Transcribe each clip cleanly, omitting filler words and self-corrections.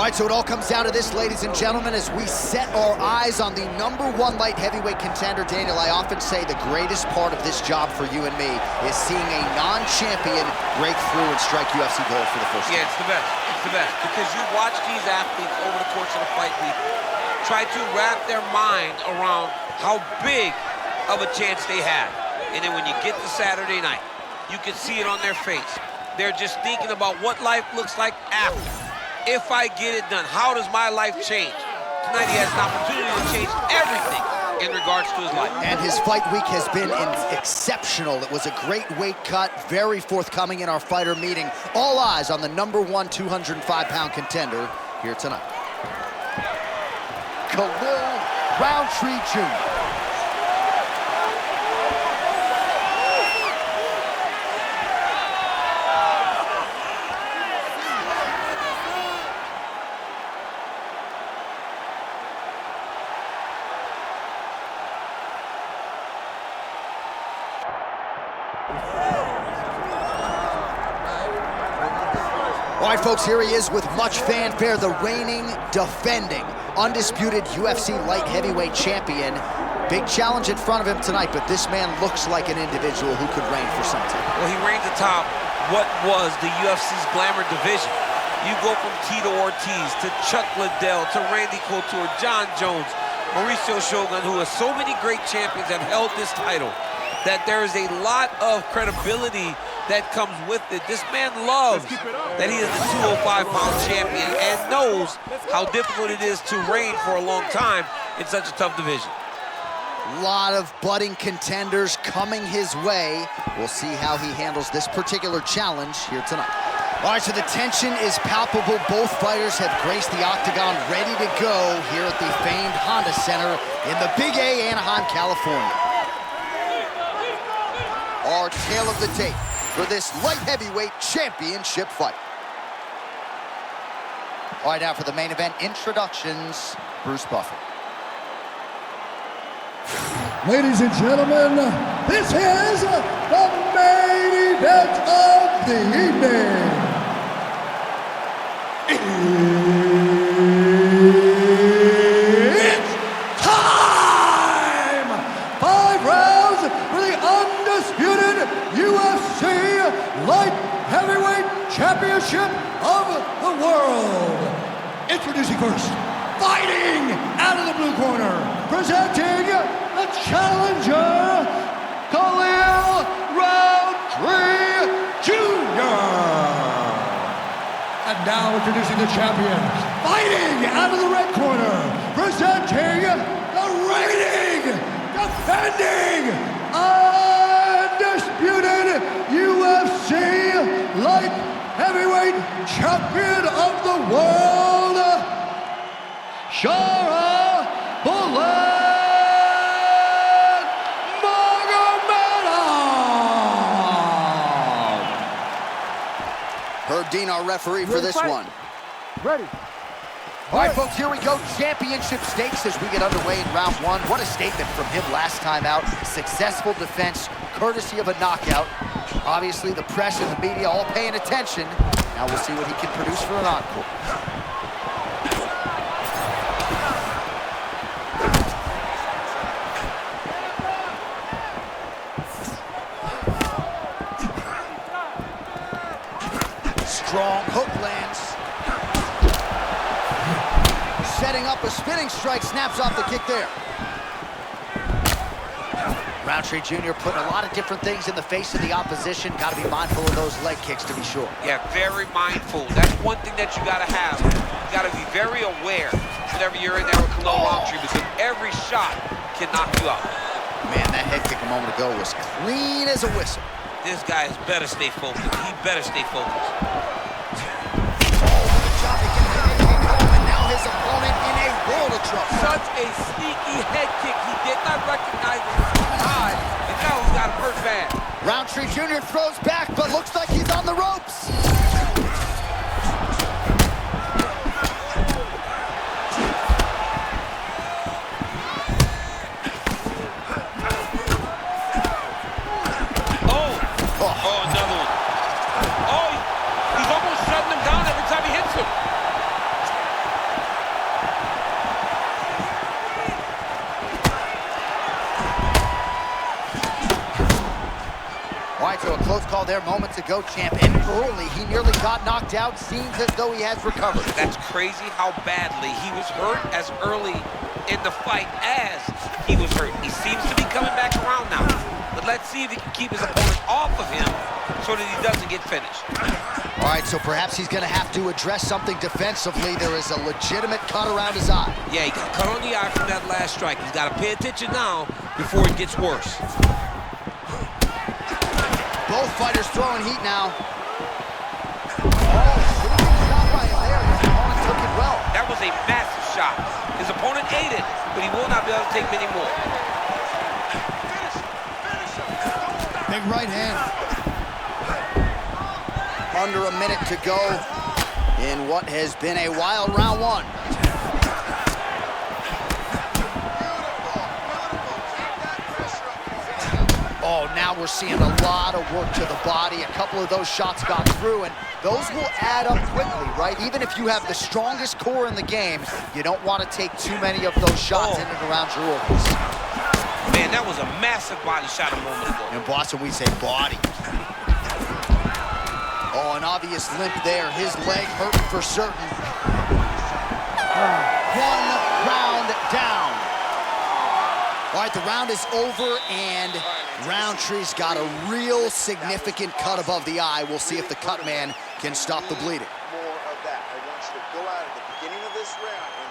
All right, so it all comes down to this, ladies and gentlemen, as we set our eyes on the #1 light heavyweight contender. Daniel, I often say the greatest part of this job for you and me is seeing a non-champion break through and strike UFC gold for the first time. Yeah, it's the best. It's the best. Because you watch these athletes over the course of the fight week try to wrap their mind around how big of a chance they have. And then when you get to Saturday night, you can see it on their face. They're just thinking about what life looks like after. If I get it done, how does my life change? Tonight he has an opportunity to change everything in regards to his life. And his fight week has been exceptional. It was a great weight cut, very forthcoming in our fighter meeting. All eyes on the #1 205-pound contender here tonight. Khalil Rountree Jr. All right, folks, here he is with much fanfare, the reigning, defending, undisputed UFC light heavyweight champion. Big challenge in front of him tonight, but this man looks like an individual who could reign for some time. Well, he reigns atop what was the UFC's glamour division. You go from Tito Ortiz to Chuck Liddell to Randy Couture, John Jones, Mauricio Shogun, who has so many great champions have held this title, that there is a lot of credibility that comes with it. This man loves that he is the 205-pound champion and knows how difficult it is to reign for a long time in such a tough division. A lot of budding contenders coming his way. We'll see how he handles this particular challenge here tonight. All right, so the tension is palpable. Both fighters have graced the octagon, ready to go here at the famed Honda Center in the Big A, Anaheim, California. Our tale of the tape for this light heavyweight championship fight. All right, now for the main event introductions, Bruce Buffer. Ladies and gentlemen, this is the main event of the evening. It's time! 5 rounds for the undisputed UFC Light Heavyweight Championship of the world. Introducing first, fighting out of the blue corner, presenting the challenger, Khalil Rountree Jr. And now introducing the champion, fighting out of the red corner, presenting the reigning, defending, undisputed UFC Light Heavyweight Champion of the world, Shara Bullet. Herb Dean, our referee for this one. Ready. All right, folks, here we go. Championship stakes as we get underway in round 1. What a statement from him last time out. Successful defense, courtesy of a knockout. Obviously, the press and the media all paying attention. Now we'll see what he can produce for an encore. Strong hook lands. Setting up a spinning strike, snaps off the kick there. Rountree Jr. putting a lot of different things in the face of the opposition. Got to be mindful of those leg kicks to be sure. Yeah, very mindful. That's one thing that you got to have. You got to be very aware whenever you're in there with Khalil Rountree, because every shot can knock you out. Man, that head kick a moment ago was clean as a whistle. This guy is better stay focused. He better stay focused. His opponent in a world of trouble. Such a sneaky head kick. He did not recognize it was high, and now he's got him hurt bad. Rountree Jr. throws back, but looks like he's on the ropes. Oh, another one. Oh, he's almost shutting him down every time he hits him. close call there moments ago, champ. And early, he nearly got knocked out. Seems as though he has recovered. That's crazy how badly he was hurt as early in the fight as he was hurt. He seems to be coming back around now. But let's see if he can keep his opponent off of him so that he doesn't get finished. All right, so perhaps he's going to have to address something defensively. There is a legitimate cut around his eye. Yeah, he got cut on the eye from that last strike. He's got to pay attention now before it gets worse. Both fighters throwing heat now. Oh, pretty good shot by him there. His opponent took it well. That was a massive shot. His opponent ate it, but he will not be able to take many more. Big right hand. Under a minute to go in what has been a wild round one. Oh, now we're seeing a lot of work to the body. A couple of those shots got through, and those will add up quickly, right? Even if you have the strongest core in the game, you don't want to take too many of those shots in and around your organs. Man, that was a massive body shot a moment ago. In Boston, we say body. Oh, an obvious limp there. His leg hurting for certain. One round down. All right, the round is over, and Rountree's got a real significant cut above the eye. We'll see if the cut man can stop the bleeding. More of that. I want you to go out at the beginning of this round and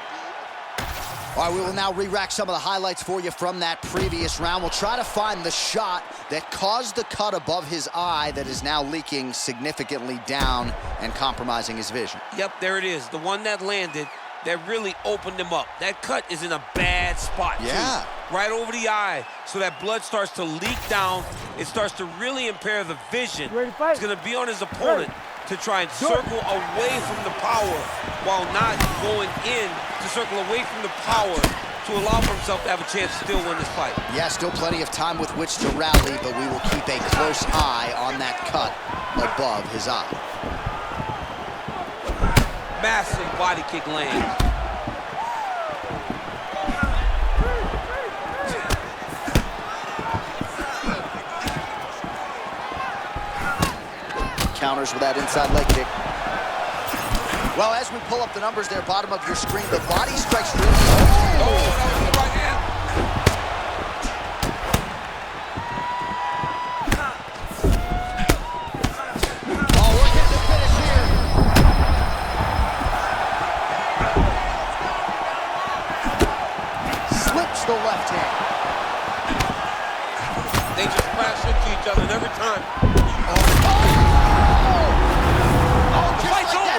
be... All right, we will now re-rack some of the highlights for you from that previous round. We'll try to find the shot that caused the cut above his eye that is now leaking significantly down and compromising his vision. Yep, there it is. The one that landed that really opened him up. That cut is in a bad spot, too. Right over the eye, so that blood starts to leak down. It starts to really impair the vision. It's going to be on his opponent to try and circle away from the power while not going in to circle away from the power to allow for himself to have a chance to still win this fight. Yeah, still plenty of time with which to rally, but we will keep a close eye on that cut above his eye. Massive body kick lands. Counters with that inside leg kick. Well, as we pull up the numbers there, bottom of your screen, the body strikes really hard. Oh, that was the right hand. Oh, we're getting the finish here. Slips the left hand. They just crash into each other and every time.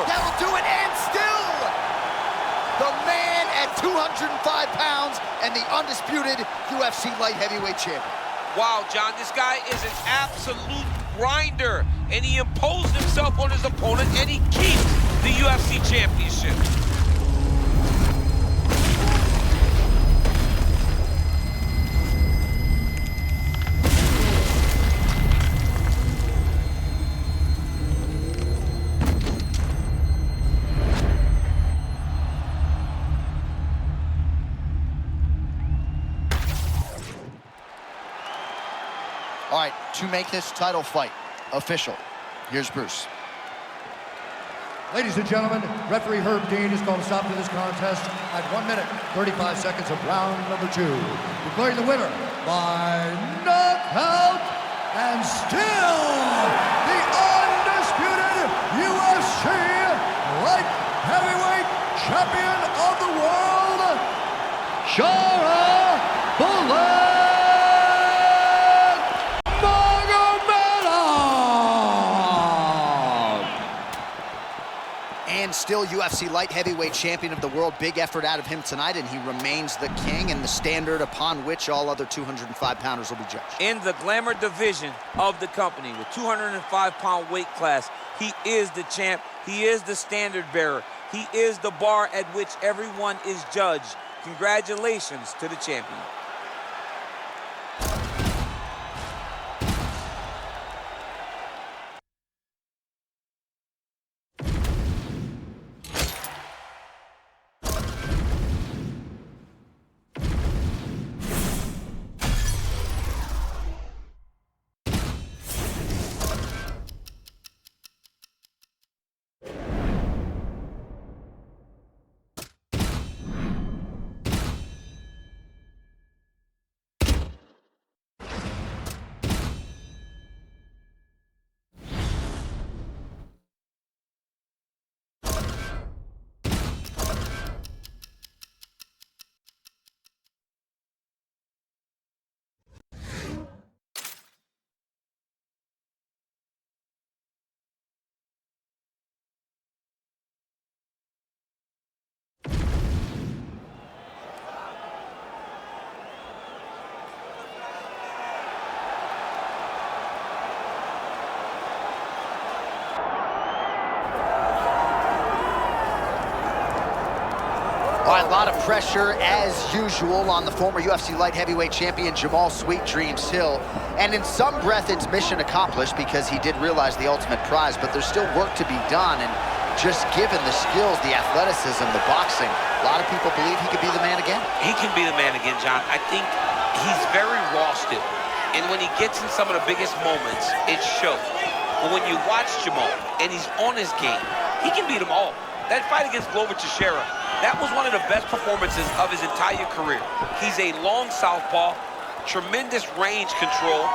That'll do it, and still the man at 205 pounds and the undisputed UFC light heavyweight champion. Wow, John, this guy is an absolute grinder, and he imposed himself on his opponent, and he keeps the UFC championship. All right, to make this title fight official, here's Bruce. Ladies and gentlemen, referee Herb Dean has called a stop to this contest at 1 minute, 35 seconds of round number 2. Declaring the winner by knockout and still the undisputed UFC light heavyweight champion of the world, Shara Bullet! And still UFC light heavyweight champion of the world. Big effort out of him tonight, and he remains the king and the standard upon which all other 205-pounders will be judged. In the glamour division of the company, with 205-pound weight class, he is the champ. He is the standard bearer. He is the bar at which everyone is judged. Congratulations to the champion. All right, a lot of pressure, as usual, on the former UFC light heavyweight champion Jamahal Sweet Dreams Hill. And in some breath, it's mission accomplished because he did realize the ultimate prize, but there's still work to be done. And just given the skills, the athleticism, the boxing, a lot of people believe he could be the man again. He can be the man again, John. I think he's very raw still. And when he gets in some of the biggest moments, it shows. But when you watch Jamahal and he's on his game, he can beat them all. That fight against Glover Teixeira, that was one of the best performances of his entire career. He's a long southpaw, tremendous range control,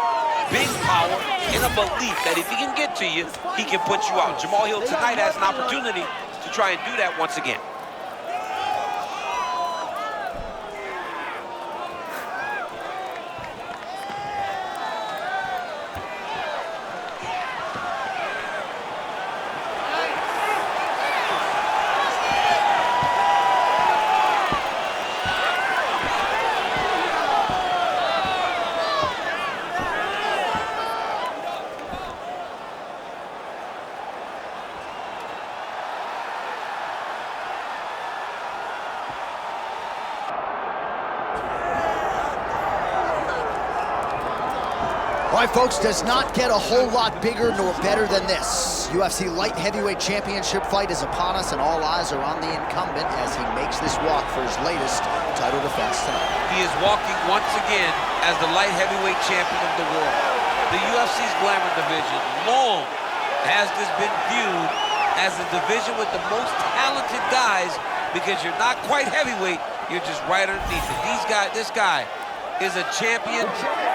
big power, and a belief that if he can get to you, he can put you out. Jamahal Hill tonight has an opportunity to try and do that once again. All right, folks, does not get a whole lot bigger nor better than this. UFC Light Heavyweight Championship fight is upon us, and all eyes are on the incumbent as he makes this walk for his latest title defense tonight. He is walking once again as the light heavyweight champion of the world. The UFC's glamour division, long has this been viewed as the division with the most talented guys because you're not quite heavyweight, you're just right underneath it. This guy is a champion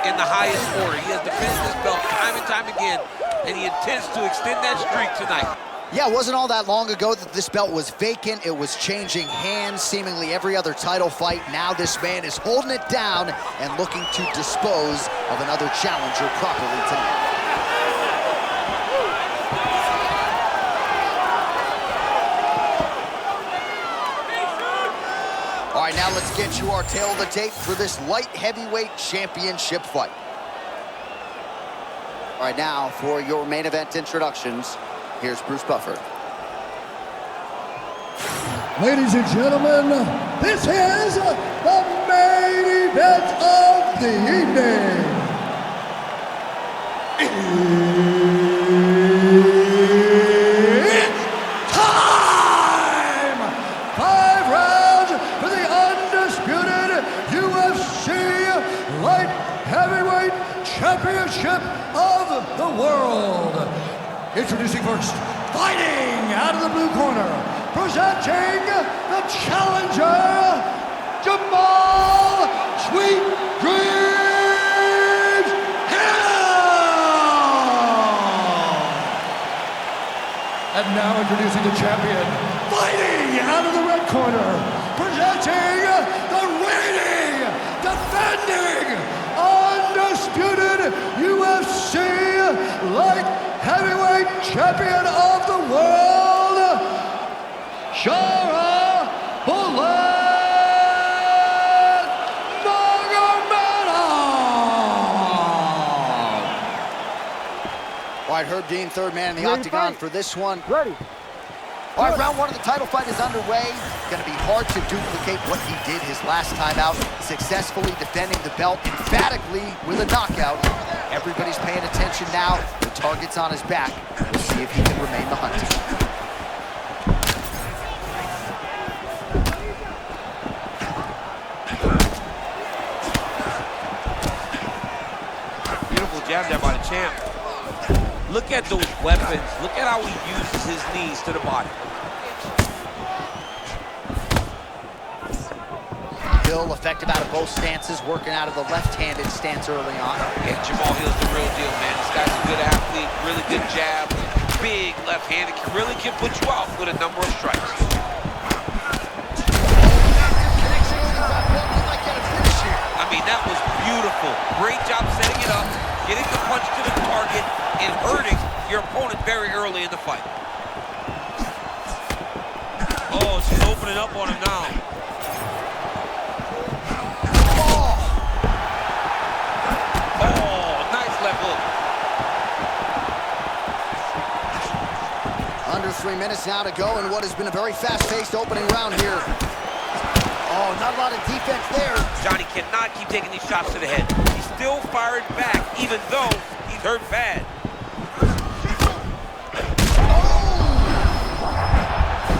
in the highest order. He has defended this belt time and time again, and he intends to extend that streak tonight. Yeah, it wasn't all that long ago that this belt was vacant. It was changing hands seemingly every other title fight. Now this man is holding it down and looking to dispose of another challenger properly tonight. All right, now let's get you our tail of the tape for this light heavyweight championship fight. All right, now for your main event introductions, here's Bruce Buffer. Ladies and gentlemen, this is the main event of the evening. It's time! 5 rounds for the undisputed UFC Light Heavyweight Championship of the world. Introducing first, fighting out of the blue corner, presenting the challenger, Jamahal Sweet Dreams Hill! And now introducing the champion, fighting out of the red corner, presenting the reigning, defending, undisputed UFC Light Heavyweight Champion of the world, Shara Bullet! All right, Herb Dean, third man in the octagon for this one. Ready. All right, round one of the title fight is underway. Going to be hard to duplicate what he did his last time out, successfully defending the belt emphatically with a knockout. Everybody's paying attention now. The target's on his back. We'll see if he can remain the hunter. Beautiful jab there by the champ. Look at those weapons. Look at how he uses his knees to the body. Hill effective out of both stances, working out of the left-handed stance early on. Yeah, Jamahal Hill's the real deal, man. This guy's a good athlete, really good jab, big left-handed, really can put you out with a number of strikes. I mean, that was beautiful. Great job setting it up, getting the punch to the target, and hurting your opponent very early in the fight. Oh, she's opening up on him now. Oh, nice left hook. Under 3 minutes now to go in what has been a very fast-paced opening round here. Not a lot of defense there. Johnny cannot keep taking these shots to the head. He's still firing back, even though he's hurt bad.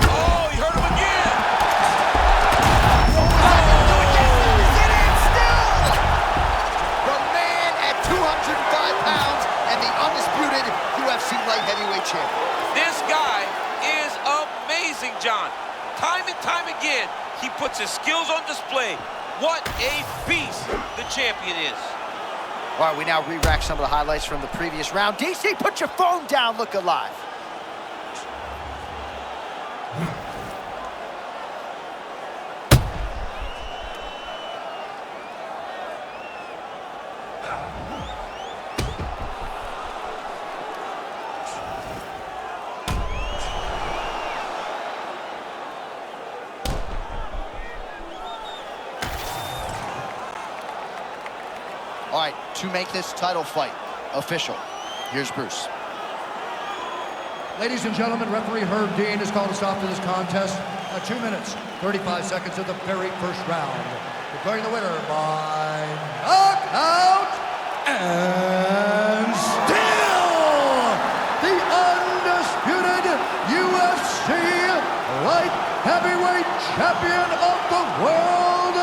Oh, he hurt him again. The man at 205 pounds and the undisputed UFC light heavyweight champion. This guy is amazing, John. Time and time again, he puts his skills on display. What a beast the champion is. All right, we now re-rack some of the highlights from the previous round. DC, put your phone down, look alive. All right, to make this title fight official, here's Bruce. Ladies and gentlemen, referee Herb Dean has called a stop to this contest at 2 minutes, 35 seconds of the very first round. Declaring the winner by knockout and still the undisputed UFC light heavyweight champion of the world,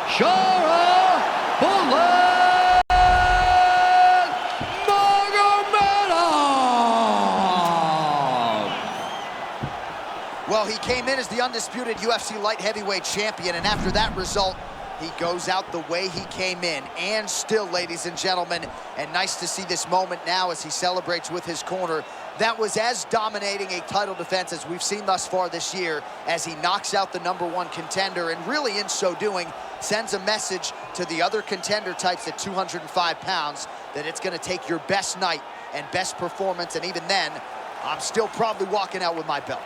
Shara Bullet! Well, he came in as the undisputed UFC light heavyweight champion, and after that result, he goes out the way he came in, and still, ladies and gentlemen, and nice to see this moment now as he celebrates with his corner. That was as dominating a title defense as we've seen thus far this year, as he knocks out the #1 contender, and really in so doing, sends a message to the other contender types at 205 pounds that it's gonna take your best night and best performance, and even then, I'm still probably walking out with my belt.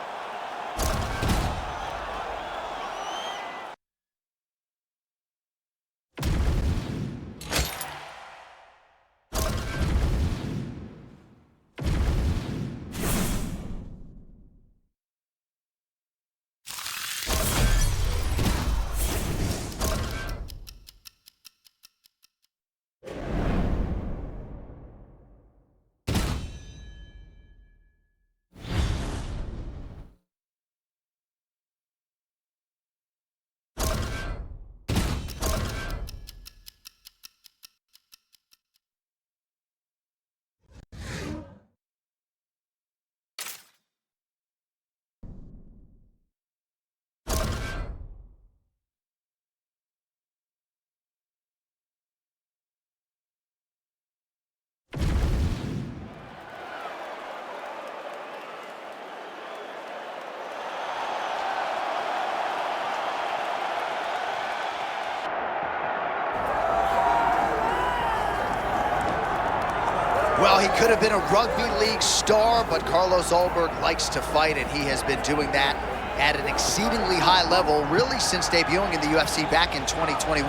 Well, he could have been a rugby league star, but Carlos Ulberg likes to fight, and he has been doing that at an exceedingly high level, really since debuting in the UFC back in 2021.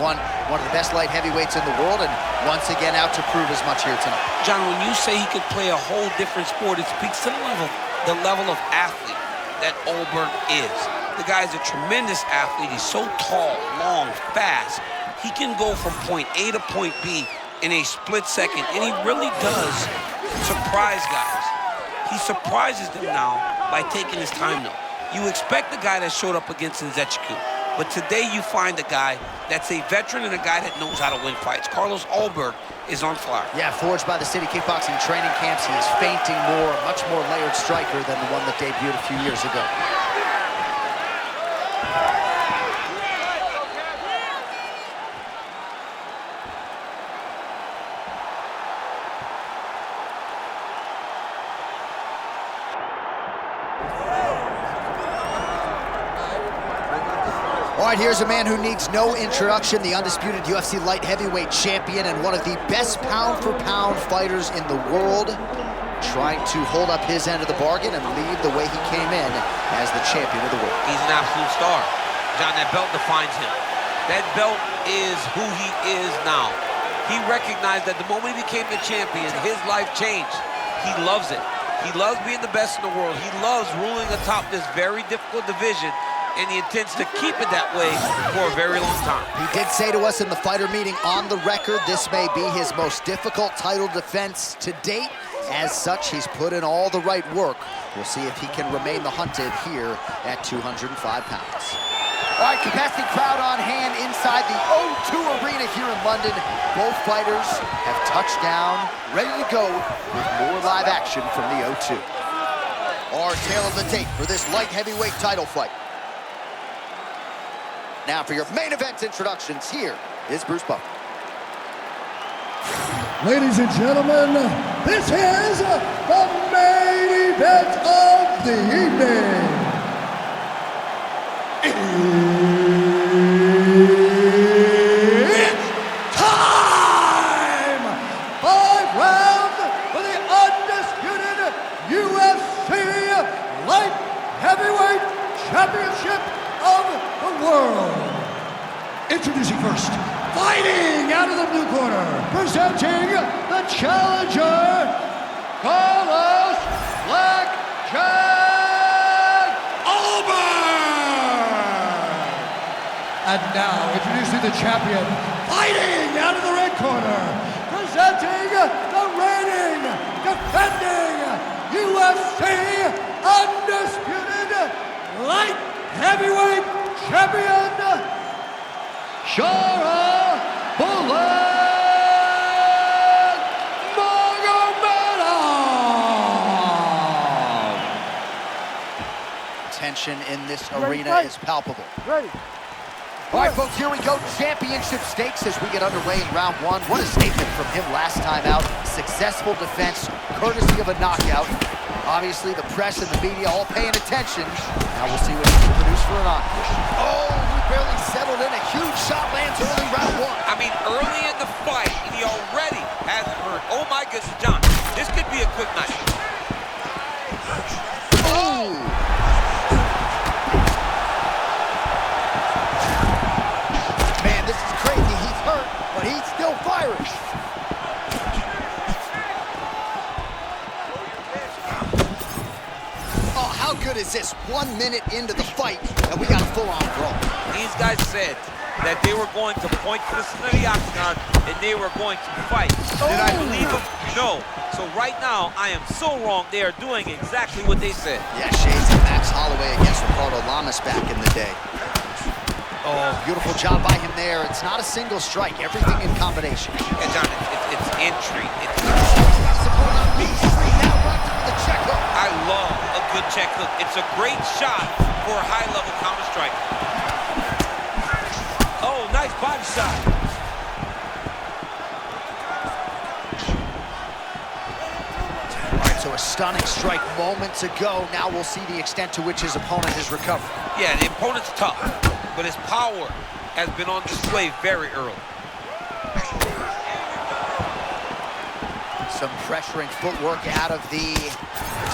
One of the best light heavyweights in the world, and once again out to prove as much here tonight. John, when you say he could play a whole different sport, it speaks to the level of athlete that Ulberg is. The guy's a tremendous athlete. He's so tall, long, fast. He can go from point A to point B in a split second, and he really does surprise guys. He surprises them now by taking his time, though. You expect the guy that showed up against Nzechukwu, but today you find a guy that's a veteran and a guy that knows how to win fights. Carlos Ulberg is on fire. Yeah, forged by the City Kickboxing training camps, he is feinting more, a much more layered striker than the one that debuted a few years ago. All right, here's a man who needs no introduction, the undisputed UFC light heavyweight champion and one of the best pound-for-pound fighters in the world, trying to hold up his end of the bargain and leave the way he came in as the champion of the world. He's an absolute star. John, that belt defines him. That belt is who he is now. He recognized that the moment he became the champion, his life changed. He loves it. He loves being the best in the world. He loves ruling atop this very difficult division. and he intends to keep it that way for a very long time. He did say to us in the fighter meeting on the record, this may be his most difficult title defense to date. As such, he's put in all the right work. We'll see if he can remain the hunted here at 205 pounds. All right, capacity crowd on hand inside the O2 Arena here in London. Both fighters have touched down, ready to go with more live action from the O2. Our tale of the tape for this light heavyweight title fight. Now for your main event introductions, here is Bruce Buffer. Ladies and gentlemen, this is the main event of the evening. It's time! 5 rounds for the undisputed UFC Light Heavyweight Championship of the world. Introducing first, fighting out of the blue corner, presenting the challenger, Carlos Blackjack Ulberg. And now, introducing the champion, fighting out of the red corner, presenting the reigning, defending UFC undisputed light heavyweight champion, Shara Bullet Magomedov. Tension in this arena is palpable. Ready. All right, folks, here we go. Championship stakes as we get underway in round 1. What a statement from him last time out. Successful defense, courtesy of a knockout. Obviously, the press and the media all paying attention. Now we'll see what he can produce for an encore. Oh, he barely settled in. A huge shot lands early round 1. I mean, early in the fight, he already has it hurt. Oh my goodness, John, this could be a quick night. Oh! Man, this is crazy. He's hurt, but he's still firing. Oh, how good is this? 1 minute into the fight, and we got a full-on brawl. These guys said that they were going to point to the center of the octagon and they were going to fight. Did I believe them? No. So right now, I am so wrong. They are doing exactly what they said. Yeah, shades of Max Holloway against Ricardo Lamas back in the day. Oh, beautiful job by him there. It's not a single strike, everything in combination. And John, it's entry. I love a good check hook. It's a great shot for a high-level counter strike. Oh, nice body shot. All right, so a stunning strike moments ago. Now we'll see the extent to which his opponent has recovered. Yeah, the opponent's tough, but his power has been on display very early. Some pressuring footwork out of the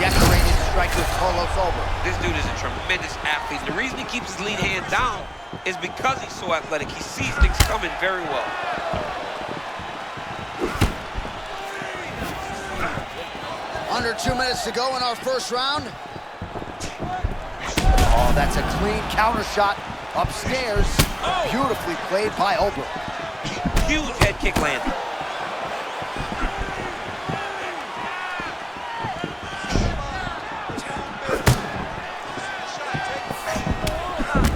decorated striker, Carlos Ulberg. This dude is a tremendous athlete. The reason he keeps his lead hand down is because he's so athletic. He sees things coming very well. Under 2 minutes to go in our first round. Oh, that's a clean counter shot upstairs. Oh. Beautifully played by Ulberg. Huge head kick landing.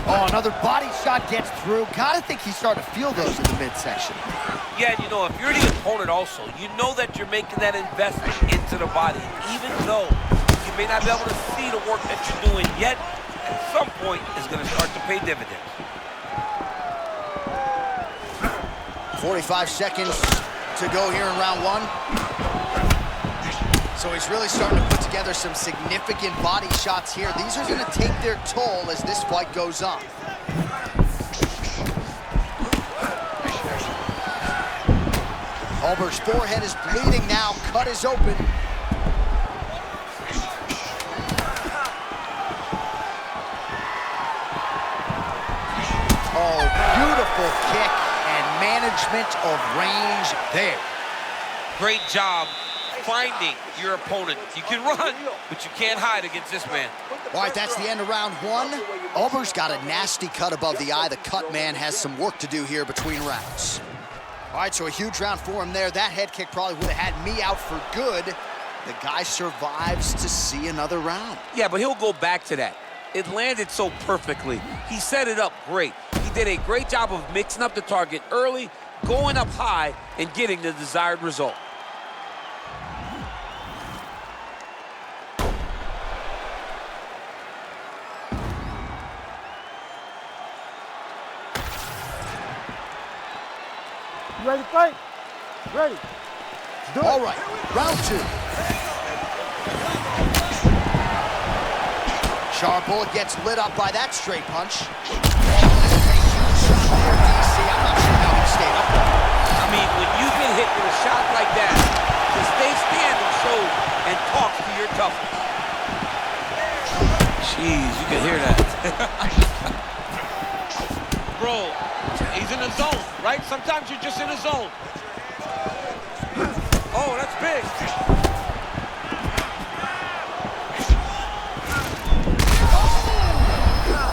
Oh, another body shot gets through. Gotta think he's starting to feel those in the midsection. Yeah, and you know, if you're the opponent also, you know that you're making that investment into the body. Even though you may not be able to see the work that you're doing yet, at some point, it's going to start to pay dividends. 45 seconds to go here in round 1. So he's really starting to put together some significant body shots here. These are going to take their toll as this fight goes on. Ulberg's forehead is bleeding now. Cut is open. Oh, beautiful kick and management of range there. Great job finding your opponent. You can run, but you can't hide against this man. All right, that's the end of round one. Ulberg's got a nasty cut above the eye. The cut man has some work to do here between rounds. All right, so a huge round for him there. That head kick probably would have had me out for good. The guy survives to see another round. Yeah, but he'll go back to that. It landed so perfectly. He set it up great. He did a great job of mixing up the target early, going up high, and getting the desired result. You ready to fight? Ready. All right, round two. Shara Bullet gets lit up by that straight punch. Oh, this is a huge shot there, DC. I'm not sure how he stayed up there. I mean, when you get hit with a shot like that, to stay standing shows and talks to your toughness. Jeez, you can hear that. Bro, he's in a zone, right? Sometimes you're just in a zone. Oh, that's big.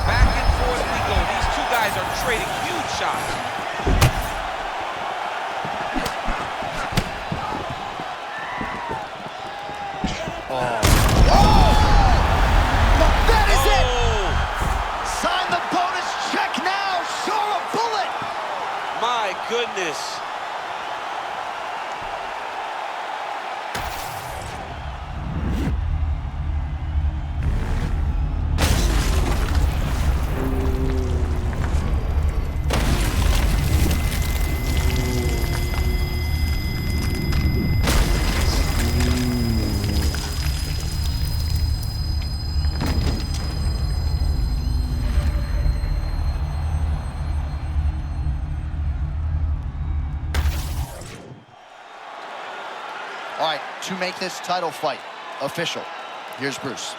Back and forth we go. These two guys are trading huge shots. That is it! Sign the bonus check now, Shara Bullet! My goodness. All right, to make this title fight official, here's Bruce.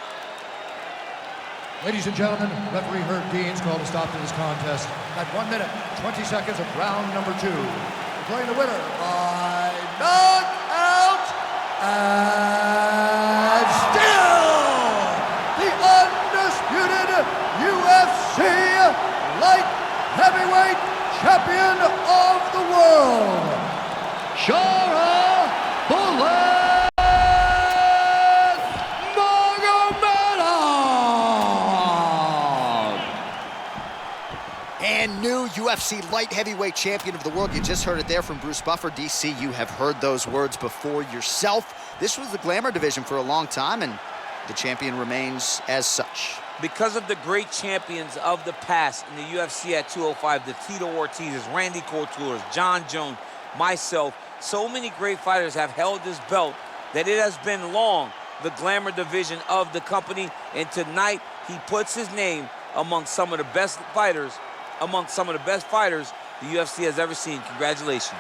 Ladies and gentlemen, referee Herb Dean's called a stop to this contest at 1 minute, 20 seconds of round number 2. Declaring the winner by knockout and still the undisputed UFC light heavyweight champion of the world, Shara Bullet Nurmagomedov! And new UFC light heavyweight champion of the world. You just heard it there from Bruce Buffer. DC, you have heard those words before yourself. This was the glamour division for a long time, and the champion remains as such. Because of the great champions of the past in the UFC at 205, the Tito Ortizes, Randy Couture's, John Jones, myself, so many great fighters have held this belt that it has been long the glamour division of the company, and tonight he puts his name among some of the best fighters, the UFC has ever seen. Congratulations.